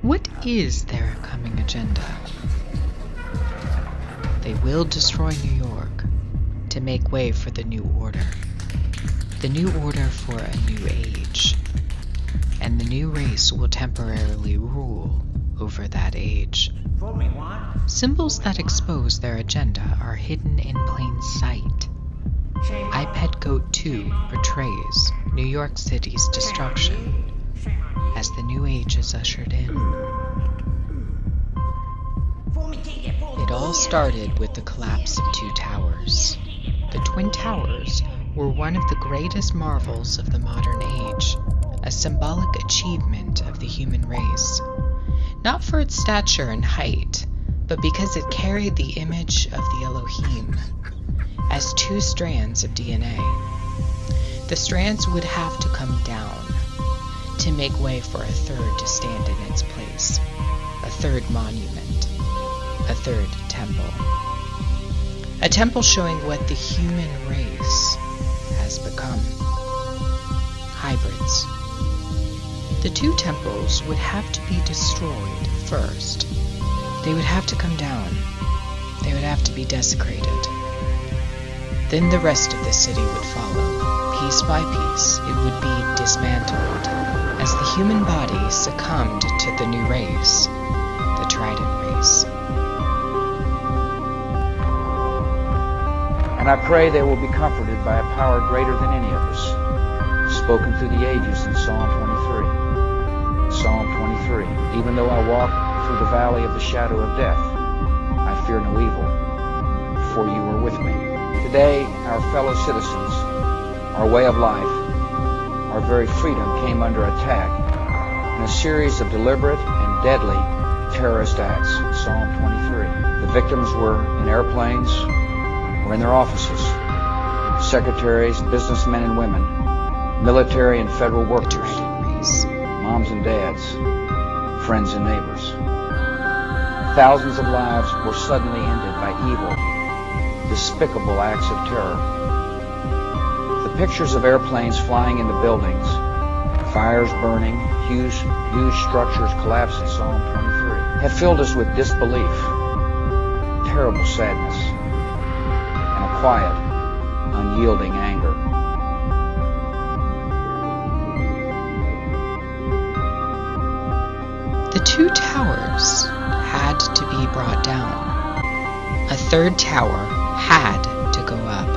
What is their coming agenda? They will destroy New York to make way for the new order. The new order for a new age. And the new race will temporarily rule over that age. Symbols that expose their agenda are hidden in plain sight. iPad Goat 2 portrays New York City's destruction as the new age is ushered in. It all started with the collapse of two towers. The Twin Towers were one of the greatest marvels of the modern age, a symbolic achievement of the human race. Not for its stature and height, but because it carried the image of the Elohim as two strands of DNA. The strands would have to come down to make way for a third to stand in its place, a third monument, a third temple. A temple showing what the human race has become. Hybrids. The two temples would have to be destroyed first. They would have to come down. They would have to be desecrated. Then the rest of the city would follow. Piece by piece, it would be dismantled as the human body succumbed to the new race, the Trident race. And I pray they will be comforted by a power greater than any of us, spoken through the ages in Psalm 23. Psalm 23. Even though I walk through the valley of the shadow of death, I fear no evil, for you are with me. Today, our fellow citizens, our way of life, our very freedom came under attack in a series of deliberate and deadly terrorist acts. Psalm 23. The victims were in airplanes or in their offices. Secretaries, businessmen and women, military and federal workers, moms and dads, friends and neighbors. Thousands of lives were suddenly ended by evil, despicable acts of terror. The pictures of airplanes flying into buildings, fires burning, huge structures collapsing, Psalm 23, have filled us with disbelief, terrible sadness, and a quiet, unyielding anger. The two towers had to be brought down. A third tower had to go up.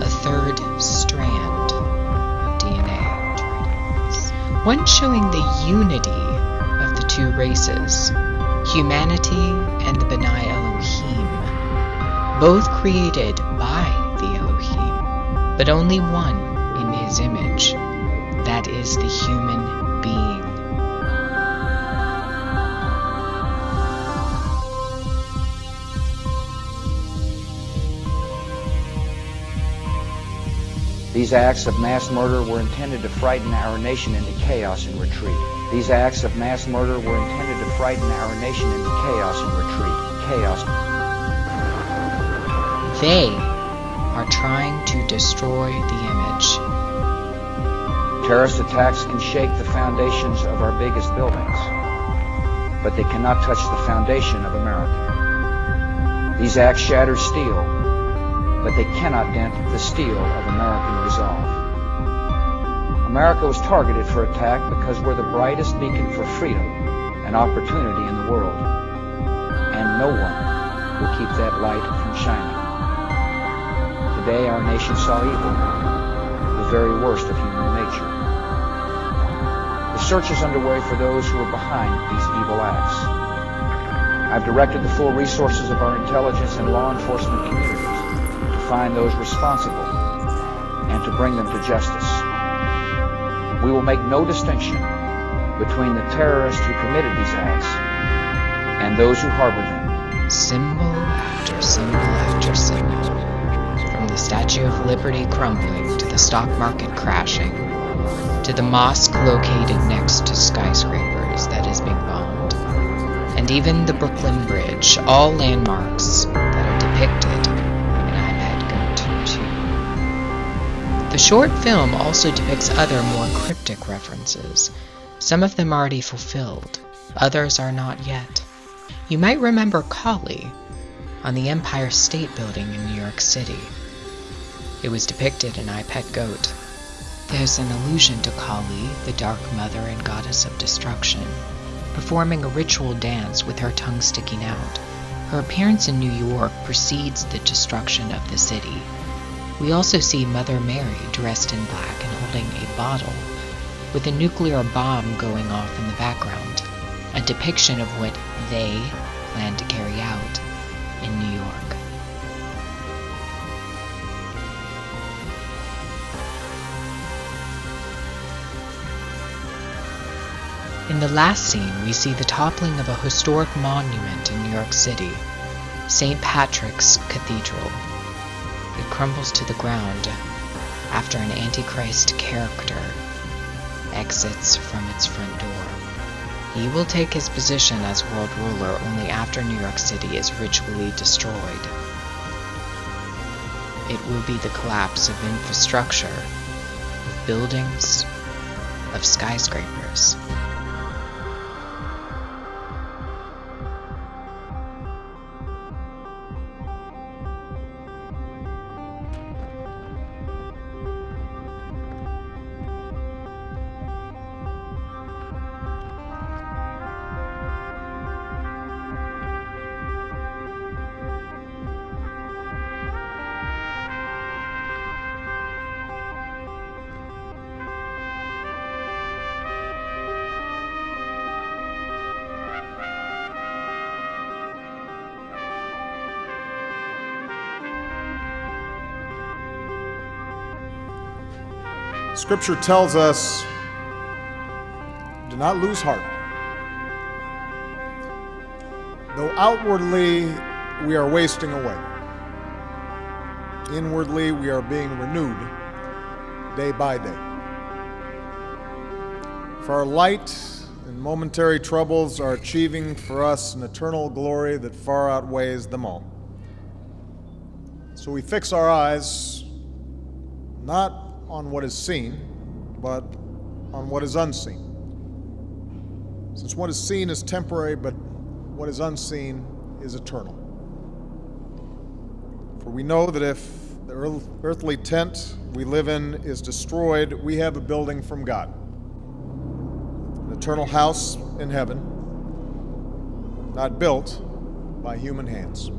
A third strand of DNA. One showing the unity of the two races, humanity and the Benai Elohim, both created by the Elohim, but only one in his image. That is the human being. These acts of mass murder were intended to frighten our nation into chaos and retreat. These acts of mass murder were intended to frighten our nation into chaos and retreat. Chaos. They are trying to destroy the image. Terrorist attacks can shake the foundations of our biggest buildings, but they cannot touch the foundation of America. These acts shatter steel, but they cannot dent the steel of American resolve. America was targeted for attack because we're the brightest beacon for freedom and opportunity in the world, and no one will keep that light from shining. Today our nation saw evil, the very worst of human nature. The search is underway for those who are behind these evil acts. I've directed the full resources of our intelligence and law enforcement communities find those responsible and to bring them to justice. We will make no distinction between the terrorists who committed these acts and those who harbor them. Symbol after symbol after symbol, from the Statue of Liberty crumbling to the stock market crashing, to the mosque located next to skyscrapers that is being bombed, and even the Brooklyn Bridge, all landmarks that are depicted. The short film also depicts other more cryptic references, some of them already fulfilled, Others are not yet. You might remember Kali on the Empire State Building in New York City. It was depicted in I Pet Goat. There's an allusion to Kali, the Dark Mother and Goddess of Destruction, performing a ritual dance with her tongue sticking out. Her appearance in New York precedes the destruction of the city. We also see Mother Mary dressed in black and holding a bottle, with a nuclear bomb going off in the background, a depiction of what they plan to carry out in New York. In the last scene, we see the toppling of a historic monument in New York City, St. Patrick's Cathedral. It crumbles to the ground after an Antichrist character exits from its front door. He will take his position as world ruler only after New York City is ritually destroyed. It will be the collapse of infrastructure, of buildings, of skyscrapers. Scripture tells us, do not lose heart. Though outwardly we are wasting away, inwardly we are being renewed day by day. For our light and momentary troubles are achieving for us an eternal glory that far outweighs them all. So we fix our eyes not on what is seen, but on what is unseen. Since what is seen is temporary, but what is unseen is eternal. For we know that if the earthly tent we live in is destroyed, we have a building from God, an eternal house in heaven, not built by human hands.